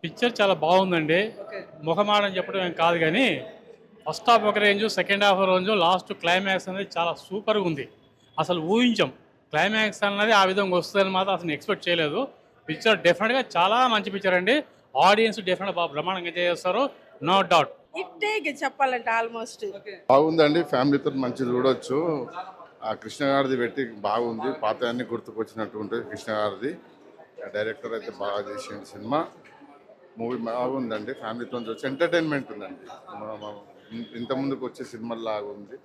Picture చాలా బాగుందండి. ముఖమాడని చెప్పడం ఏం కాదు కానీ ఫస్ట్ హాఫ్ ఒక range, second half range, last climax అనేది చాలా సూపర్గా ఉంది. అసలు ఊహించాం క్లైమాక్స్ అన్నది ఆ విధంగా వస్తుందని మాత్రం అసలు ఎక్స్పెక్ట్ చేయలేదు. పిక్చర్ డెఫినెట్గా చాలా మంచి పిక్చర్ అండి. ఆడియన్స్ డెఫినెట్గా బ్రహ్మాండంగా ఎంజాయ్ చేస్తారు, నో డౌట్. చెప్పాలంటే ఆల్మోస్ట్ బాగుందండి. ఫ్యామిలీతో మంచి చూడొచ్చు. ఆ కృష్ణ గారిది పెట్టి బాగుంది. పాత అన్ని గుర్తుకొచ్చినట్టు ఉంటుంది. కృష్ణ గారిది డైరెక్టర్ అయితే బాగా చేసిన సినిమా. మూవీ బాగుందండి. ఫ్యామిలీతో చూసి ఎంటర్టైన్మెంట్ ఉందండి. ఇంత ముందుకు వచ్చే సినిమాల లాగా ఉంది,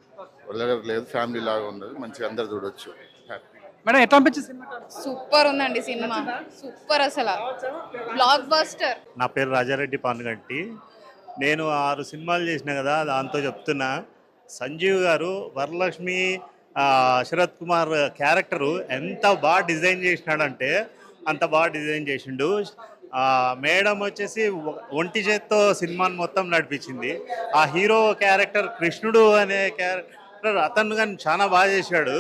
వాళ్ళ లేదు, ఫ్యామిలీ లాగా ఉన్నది. మంచిగా అందరు చూడొచ్చు. మేడం ఎట్లా అనిపించింది? సూపర్ ఉందండి సినిమా, సూపర్ అసలు బ్లాక్ బస్టర్. నా పేరు రాజారెడ్డి పానుగంటి. నేను 6 సినిమాలు చేసిన కదా, దాంతో చెప్తున్నా. సంజీవ్ గారు వరలక్ష్మి శరత్ కుమార్ క్యారెక్టరు ఎంత బాగా డిజైన్ చేసినాడంటే అంత బాగా డిజైన్ చేసిండు. మేడం వచ్చేసి ఒంటి చేత్తో సినిమాని మొత్తం నడిపించింది. ఆ హీరో క్యారెక్టర్ కృష్ణుడు అనే క్యారెక్టర్ అతను కానీ చాలా బాగా చేశాడు.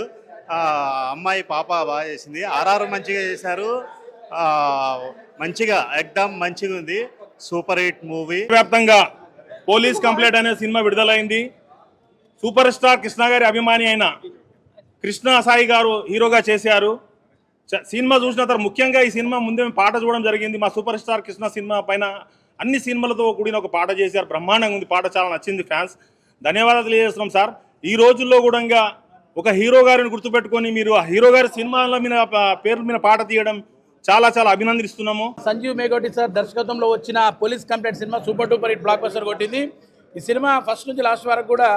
అమ్మాయి పాప బాగా చేసింది. ఆర్ఆర్ మంచిగా చేశారు. మంచిగా ఎక్దమ్ మంచిగా ఉంది. Super hit movie. వ్యాప్తంగా పోలీస్ కంప్లైంట్ అనే సినిమా విడుదలైంది. సూపర్ స్టార్ కృష్ణ గారి అభిమాని అయిన కృష్ణ సాయి గారు హీరోగా చేశారు. సినిమా చూసిన తర్వాత ముఖ్యంగా ఈ సినిమా ముందే పాట చూడడం జరిగింది. మా సూపర్ స్టార్ కృష్ణ సినిమా పైన అన్ని సినిమాలతో కూడిన ఒక పాట చేశారు. బ్రహ్మాండంగా ఉంది. పాట చాలా నచ్చింది. ఫ్యాన్స్ ధన్యవాదాలు తెలియజేస్తున్నాం సార్. ఈ రోజుల్లో కూడా ఒక హీరో గారిని గుర్తుపెట్టుకొని మీరు ఆ హీరో గారి సినిమాల మీద పేర్ల మీద పాట తీయడం చాలా చాలా అభినందిస్తున్నాము. సంజీవ్ మేఘోటి సార్ దర్శకత్వంలో వచ్చిన police complaint cinema super duper hit block buster కొట్టింది. ఈ సినిమా ఫస్ట్ నుంచి లాస్ట్ వరకు కూడా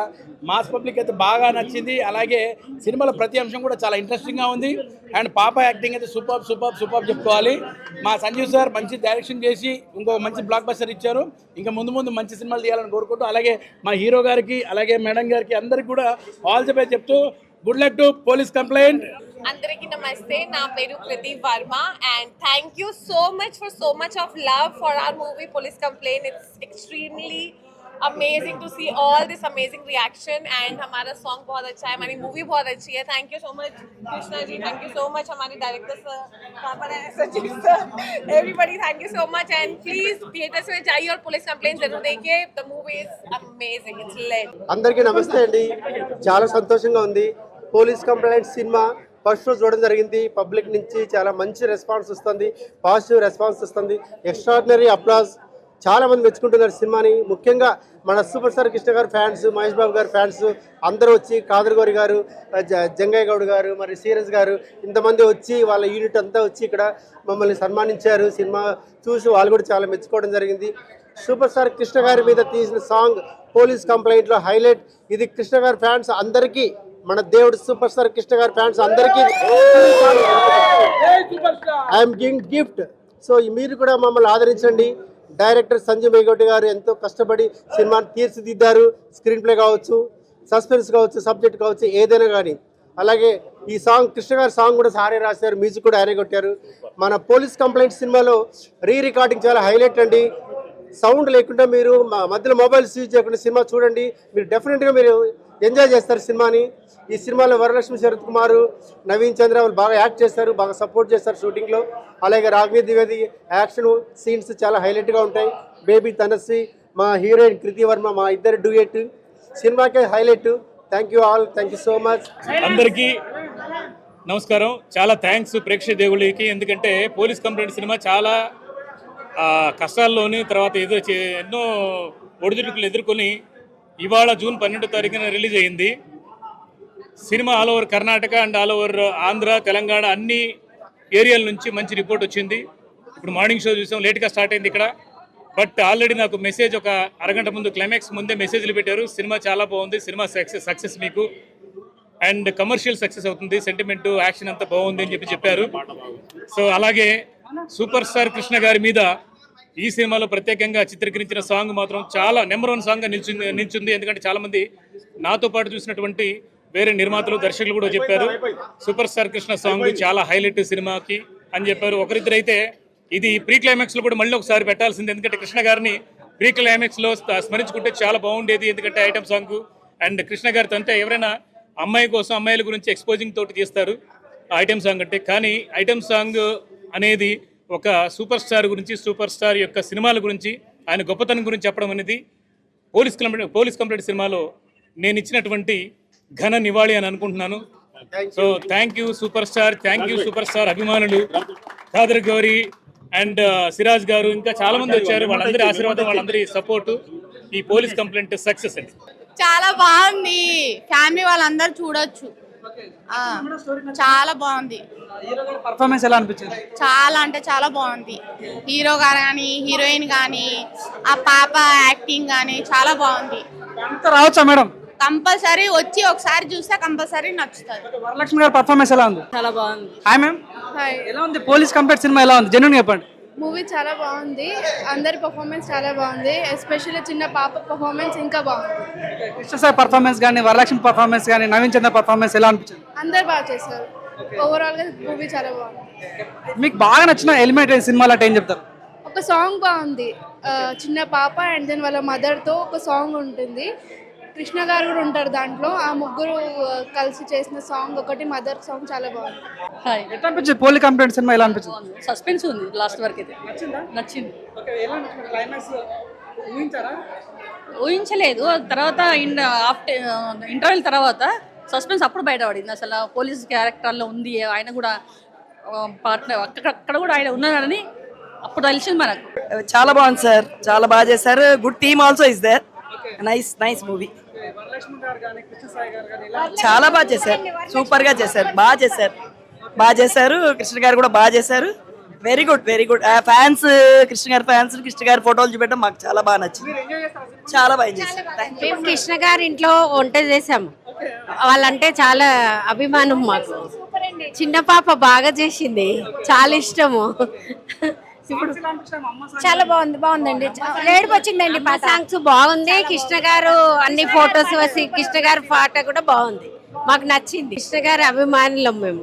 మాస్ పబ్లిక్ అయితే బాగా నచ్చింది. అలాగే సినిమాలో ప్రతి అంశం కూడా చాలా ఇంట్రెస్టింగ్గా ఉంది. అండ్ పాప యాక్టింగ్ అయితే సూపర్ చెప్పుకోవాలి. మా సంజీవ్ సార్ మంచి డైరెక్షన్ చేసి ఇంకో మంచి బ్లాక్ బస్టర్ ఇచ్చారు. ఇంకా ముందు మంచి సినిమాలు తీయాలని కోరుకుంటూ, అలాగే మా హీరో గారికి అలాగే మేడం గారికి అందరికి కూడా ఆల్ ది బెస్ట్ చెప్తూ good luck to police complaint. అందరికీ నమస్తే. నా పేరు కృతి Varma and thank you so much of love for our movie Police Complaint. It's extremely amazing to see all this amazing reaction and हमारा song बहुत अच्छा है, हमारी movie बहुत अच्छी है. Thank you so much Krishna ji, thank you so much हमारे director sir, कहाँ पर है सचिव sir, everybody thank you so much and please theaters में जाइए और Police Complaint जरूर देखिए. The movie is amazing, it's lit. అందరికీ నమస్తే అండి. చాలా సంతోషంగా ఉంది. పోలీస్ కంప్లైంట్ సినిమా ఫస్ట్ రోజు చూడడం జరిగింది. పబ్లిక్ నుంచి చాలా మంచి రెస్పాన్స్ వస్తుంది, పాజిటివ్ రెస్పాన్స్ వస్తుంది. Extraordinary applause. చాలా మంది మెచ్చుకుంటున్నారు సినిమాని. ముఖ్యంగా మన సూపర్ స్టార్ కృష్ణ గారు ఫ్యాన్స్, మహేష్ బాబు గారు ఫ్యాన్స్ అందరూ వచ్చి, కాదర్గోరి గారు, జంగయ్య గౌడ్ గారు, మరి సీరజ్ గారు, ఇంతమంది వచ్చి వాళ్ళ యూనిట్ అంతా వచ్చి ఇక్కడ మమ్మల్ని సన్మానించారు. సినిమా చూసి వాళ్ళు కూడా చాలా మెచ్చుకోవడం జరిగింది. సూపర్ స్టార్ కృష్ణ గారి మీద తీసిన సాంగ్ పోలీస్ కంప్లైంట్లో హైలైట్. ఇది కృష్ణ గారి ఫ్యాన్స్ అందరికీ, మన దేవుడు సూపర్ స్టార్ కృష్ణ గారి ఫ్యాన్స్ అందరికీ ఐఎమ్ గివింగ్ గిఫ్ట్. సో మీరు కూడా మమ్మల్ని ఆదరించండి. డైరెక్టర్ సంజయ్ మేఘోటి గారు ఎంతో కష్టపడి సినిమాని తీర్చిదిద్దారు. స్క్రీన్ ప్లే కావచ్చు, సస్పెన్స్ కావచ్చు, సబ్జెక్ట్ కావచ్చు, ఏదైనా కానీ. అలాగే ఈ సాంగ్ కృష్ణ గారి సాంగ్ కూడా సారే రాశారు, మ్యూజిక్ కూడా ఆయనే కొట్టారు. మన పోలీస్ కంప్లైంట్ సినిమాలో రికార్డింగ్ చాలా హైలైట్ అండి. సౌండ్ లేకుండా మీరు మధ్యలో మొబైల్స్ యూజ్ చేయకుండా సినిమా చూడండి. మీరు డెఫినెట్గా మీరు ఎంజాయ్ చేస్తారు సినిమాని. ఈ సినిమాలో వరలక్ష్మి శరత్ కుమార్, నవీన్ చంద్ర వాళ్ళు బాగా యాక్ట్ చేస్తారు, బాగా సపోర్ట్ చేస్తారు షూటింగ్లో. అలాగే రాగిణి ద్వివేది యాక్షన్ సీన్స్ చాలా హైలైట్గా ఉంటాయి. బేబీ తనశ్రీ, మా హీరోయిన్ కృతి వర్మ, మా ఇద్దరు డ్యూయట్ సినిమాకే highlight. Thank you all, thank you so much. అందరికీ నమస్కారం. చాలా థ్యాంక్స్ ప్రేక్షక దేవుళ్ళకి, ఎందుకంటే పోలీస్ కంప్లైంట్ సినిమా చాలా కష్టాల్లోని తర్వాత ఎన్నో ఒడిదుడుకులు ఎదుర్కొని ఇవాళ జూన్ 12వ తారీఖున రిలీజ్ అయింది. Cinema all over Karnataka and all over Andhra, Telangana అన్ని ఏరియాల నుంచి మంచి రిపోర్ట్ వచ్చింది. ఇప్పుడు మార్నింగ్ షో చూసాం, లేట్గా స్టార్ట్ అయింది ఇక్కడ. బట్ ఆల్రెడీ నాకు మెసేజ్ ఒక అరగంట ముందు, క్లైమాక్స్ ముందే మెసేజ్లు పెట్టారు. సినిమా చాలా బాగుంది, సినిమా సక్సెస్ మీకు అండ్ కమర్షియల్ సక్సెస్ అవుతుంది, సెంటిమెంట్ యాక్షన్ అంతా బాగుంది అని చెప్పారు. సో అలాగే సూపర్ స్టార్ కృష్ణ గారి మీద ఈ సినిమాలో ప్రత్యేకంగా చిత్రీకరించిన సాంగ్ మాత్రం చాలా నెంబర్ 1 సాంగ్గా నిల్చుంది. ఎందుకంటే చాలామంది నాతో పాటు చూసినటువంటి వేరే నిర్మాతలు, దర్శకులు కూడా చెప్పారు సూపర్ స్టార్ కృష్ణ సాంగ్ చాలా హైలైట్ సినిమాకి అని చెప్పారు. ఒకరిద్దరైతే ఇది ప్రీ క్లైమాక్స్లో కూడా మళ్ళీ ఒకసారి పెట్టాల్సింది, ఎందుకంటే కృష్ణ గారిని ప్రీ క్లైమాక్స్లో స్మరించుకుంటే చాలా బాగుండేది. ఎందుకంటే ఐటమ్ సాంగ్ అండ్ కృష్ణ గారితో అంటే ఎవరైనా అమ్మాయి కోసం అమ్మాయిల గురించి ఎక్స్పోజింగ్ తోటి తీస్తారు ఐటమ్ సాంగ్ అంటే, కానీ ఐటమ్ సాంగ్ అనేది ఒక సూపర్ స్టార్ గురించి, సూపర్ స్టార్ యొక్క సినిమాల గురించి, ఆయన గొప్పతనం గురించి చెప్పడం అనేది పోలీస్ కంప్లైంట్ సినిమాలో నేను ఇచ్చినటువంటి ఘన నివాళి అని అనుకుంటున్నాను. So thank you super star, thank you super star అభిమానులు ఖాదర్ గౌరీ అండ్ సిరాజ్ గారు, ఇంకా చాలా మంది వచ్చారు. వాళ్ళందరి ఆశీర్వాదం, వాళ్ళందరి సపోర్టు ఈ పోలీస్ కంప్లైంట్ సక్సెస్ అండి. చాలా బాగుంది, ఫ్యామిలీ వాళ్ళందరూ చూడొచ్చు. చాలా బాగుంది. పర్ఫార్మెన్స్ ఎలా అనిపించింది? చాలా అంటే చాలా బాగుంది. హీరో గారు కానీ, హీరోయిన్ కానీ, ఆ పాప యాక్టింగ్ కానీ చాలా బాగుంది. రావచ్చా మేడం? కంపల్సరీ వచ్చి ఒకసారి చూస్తే కంపల్సరీ నచ్చుతుంది. వరలక్ష్మి గారి పర్ఫార్మెన్స్ ఎలా ఉంది? చాలా బాగుంది. హాయ్ మ్యామ్, ఎలా ఉంది పోలీస్ కంప్లైంట్ సినిమా? ఎలా ఉంది జెన్యూన్ చెప్పండి. మూవీ చాలా బాగుంది, అందరి పర్ఫార్మెన్స్ చాలా బాగుంది, ఎస్పెషల్లీ చిన్న పాప పర్ఫార్మెన్స్ ఇంకా బాగుంది. కృష్ణ సార్ పర్ఫార్మెన్స్ కానీ, వరలక్ష్మి పర్ఫార్మెన్స్ కానీ, నవీన్ చంద్ర పర్ఫార్మెన్స్ ఎలా అనిపించింది? అందరు బాగా చేశారు. ఓవరాల్ గా మూవీ చాలా బాగుంది. మీకు బాగా నచ్చిన ఎలిమెంట్ సినిమాలో అంటే ఏం చెప్తారు? ఒక సాంగ్ బాగుంది, చిన్న పాప అండ్ దెన్ వాళ్ళ మదర్ తో ఒక సాంగ్ ఉంటుంది. కృష్ణ గారు కూడా ఉంటారు దాంట్లో. ఆ ముగ్గురు కలిసి చేసిన సాంగ్ ఒకటి, మదర్ సాంగ్ చాలా బాగుంది. ఎట్లా అనిపించింది పోలీస్ కంప్లైంట్ సినిమా? ఎలా అనిపించింది? సస్పెన్స్ ఉంది లాస్ట్ వరకు అయితే. నచ్చింది. ఊహించలేదు. తర్వాత ఇంటర్వెల్ తర్వాత సస్పెన్స్ అప్పుడు బయటపడింది. అసలు పోలీస్ క్యారెక్టర్లో ఉంది, ఆయన కూడా పార్ట్నర్ అక్కడ కూడా ఆయన ఉన్నారని అప్పుడు తెలిసింది మనకు. చాలా బాగుంది సార్, చాలా బాగా చేశారు. Good team also is there. Nice movie. చాలా బాగా చేశారు, సూపర్ గా చేశారు, బాగా చేశారు. కృష్ణ గారు కూడా బాగా చేశారు. Very good. ఫ్యాన్స్, కృష్ణ గారి ఫోటోలు చూపెట్టడం మాకు చాలా బాగా నచ్చింది. చాలా బాగా చేశారు. మేము కృష్ణ గారి ఇంట్లో వంట చేసాము, వాళ్ళంటే చాలా అభిమానం మాకు. చిన్న పాప బాగా చేసింది, చాలా ఇష్టము. ఇప్పుడు చాలా బాగుందండి. ఏడుపు వచ్చిందండి. సాంగ్స్ బాగుంది. కృష్ణ గారు అన్ని ఫొటోస్ వచ్చి, కృష్ణ గారి పాట కూడా బాగుంది, మాకు నచ్చింది. కృష్ణ గారి అభిమానులం మేము.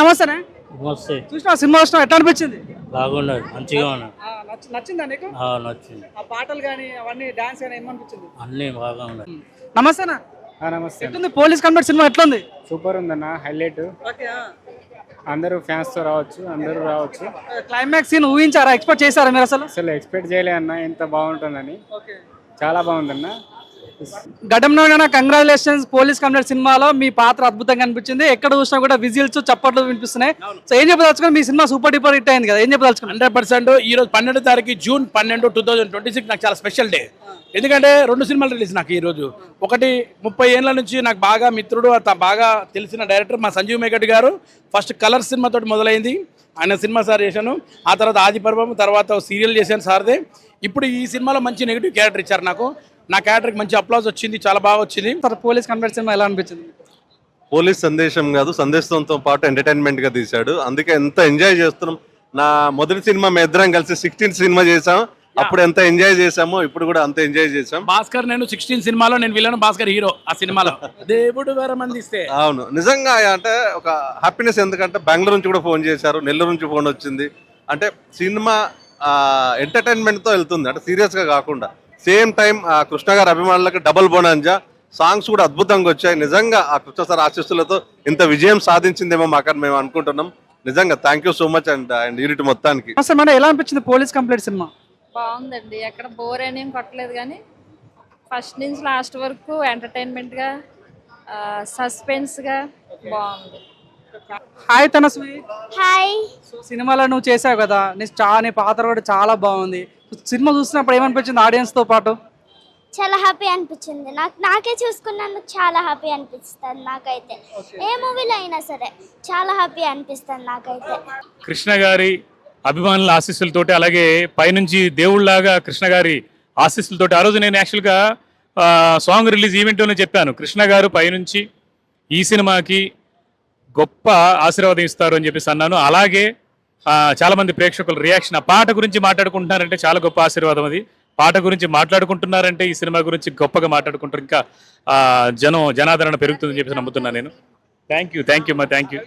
నమస్తే. చూసినా సినిమా వచ్చినా ఎట్లా అనిపించింది? బాగున్నది, మంచిగా ఉన్నది. నచ్చిందా నీకు? నచ్చింది. ఆ పాటలు కానీ అవన్నీ డాన్స్ కానీ ఏమనిపించింది? అన్ని బాగా ఉన్నాయి. నమస్తేనా. నమస్తే. ఎట్లుంది పోలీస్ కంప్లైంట్ సినిమా? ఎట్లుంది? సూపర్ ఉందన్న, హైలైట్. అందరూ ఫ్యాన్స్ తో రావచ్చు, అందరూ రావచ్చు. క్లైమాక్స్ సీన్ ఊహించారా, ఎక్స్పెక్ట్ చేశారా మీరు? అసలు ఎక్స్పెక్ట్ చేయలే అన్న ఎంత బాగుంటుందని. చాలా బాగుందన్న. గడంలో కంగ్రాచులేషన్స్. పోలీస్ కంప్లైంట్ సినిమాలో మీ పాత్ర అద్భుతంగా అనిపించింది. ఎక్కడ చూసినా కూడా విజిల్స్, చప్పట్లు వినిపిస్తున్నాయి. సో ఏం చెప్పదలుచుకుని? మీ సినిమా సూపర్ డూపర్ హిట్ అయింది కదా, ఏం చెప్పదలుచుకుని? 100%. ఈ రోజు 12వ తారీఖు జూన్ 12, 2026 నాకు చాలా స్పెషల్ డే. ఎందుకంటే 2 సినిమాలు రిలీజ్ నాకు ఈ రోజు. ఒకటి 30 ఏళ్ళ నుంచి నాకు బాగా మిత్రుడు, బాగా తెలిసిన డైరెక్టర్ మా సంజీవ్ మేకట్ గారు. ఫస్ట్ కలర్ సినిమాతో మొదలైంది, ఆయన సినిమా సార్ చేశాను. ఆ తర్వాత ఆది పర్వం, తర్వాత సీరియల్ చేశాను సార్దే. ఇప్పుడు ఈ సినిమాలో మంచి నెగిటివ్ క్యారెక్టర్ ఇచ్చారు నాకు. నా క్యారెక్టర్కి మంచి అప్లాజ్ వచ్చింది, చాలా బాగా వచ్చింది. పోలీస్ కంప్లైంట్ సినిమా ఎలా అనిపించింది? పోలీస్ సందేశం కాదు, సందేశంతో పాటు ఎంటర్టైన్మెంట్ గా తీశాడు. అందుకే ఎంత ఎంజాయ్ చేస్తున్నాం. నా మొదటి సినిమా మేము ఇద్దరం కలిసి 16 సినిమా చేసాం. అప్పుడు ఎంత ఎంజాయ్ చేసామో ఇప్పుడు కూడా అంత ఎంజాయ్ చేసాం. భాస్కర్, నేను 16 సినిమాలో నేను విలను, భాస్కర్ హీరో ఆ సినిమాలో. దేవుడు వరమందిస్తే. అవును, నిజంగా అంటే ఒక హ్యాపీనెస్. ఎందుకంటే బెంగళూరు నుంచి కూడా ఫోన్ చేశారు, నెల్లూరు నుంచి ఫోన్ వచ్చింది. అంటే సినిమా ఎంటర్టైన్మెంట్ తో వెళ్తుంది, అంటే సీరియస్ గా కాకుండా. సేమ్ టైం కృష్ణ గారి అభిమానులకు డబుల్ బోనాంజా. సాంగ్స్ కూడా అద్భుతంగా వచ్చాయి. నిజంగా ఆ కృష్ణ సార్ ఆశీస్సులతో ఇంత విజయం సాధించిందేమో మాకని మేము అనుకుంటున్నాం. నిజంగా thank you so much and unit మొత్తానికి. ఎలా అనిపించింది పోలీస్ కంప్లైంట్ సినిమా? బాగుందండి, ఎక్కడ బోర్ అనేం కొట్టలేదు, కానీ ఫస్ట్ నుంచి లాస్ట్ వరకు ఎంటర్టైన్మెంట్గా సస్పెన్స్గా బాగుంది. హాయ్ తనస్వి. హాయ్. సినిమాలో నువ్వు చేసావు కదా, నీ పాత్ర కూడా చాలా బాగుంది. సినిమా చూసినప్పుడు ఏమనిపించింది ఆడియన్స్తో పాటు? చాలా హ్యాపీ అనిపించింది. నాకే చూసుకున్నందుకు చాలా హ్యాపీ అనిపిస్తుంది నాకైతే. ఏ మూవీలో అయినా సరే చాలా హ్యాపీ అనిపిస్తుంది నాకైతే. కృష్ణ గారి అభిమానుల ఆశీస్సులతోటి, అలాగే పైనుంచి దేవుళ్ళలాగా కృష్ణ గారి ఆశీస్సులతోటి, ఆ రోజు నేను యాక్చువల్గా సాంగ్ రిలీజ్ ఈవెంట్లోనే చెప్పాను, కృష్ణ గారు పైనుంచి ఈ సినిమాకి గొప్ప ఆశీర్వాదం ఇస్తారు అని చెప్పేసి అన్నాను. అలాగే చాలామంది ప్రేక్షకుల రియాక్షన్, ఆ పాట గురించి మాట్లాడుకుంటున్నారంటే చాలా గొప్ప ఆశీర్వాదం అది. పాట గురించి మాట్లాడుకుంటున్నారంటే ఈ సినిమా గురించి గొప్పగా మాట్లాడుకుంటారు, ఇంకా జనాదరణ పెరుగుతుందని చెప్పేసి నమ్ముతున్నాను నేను. Thank you sir, thank you.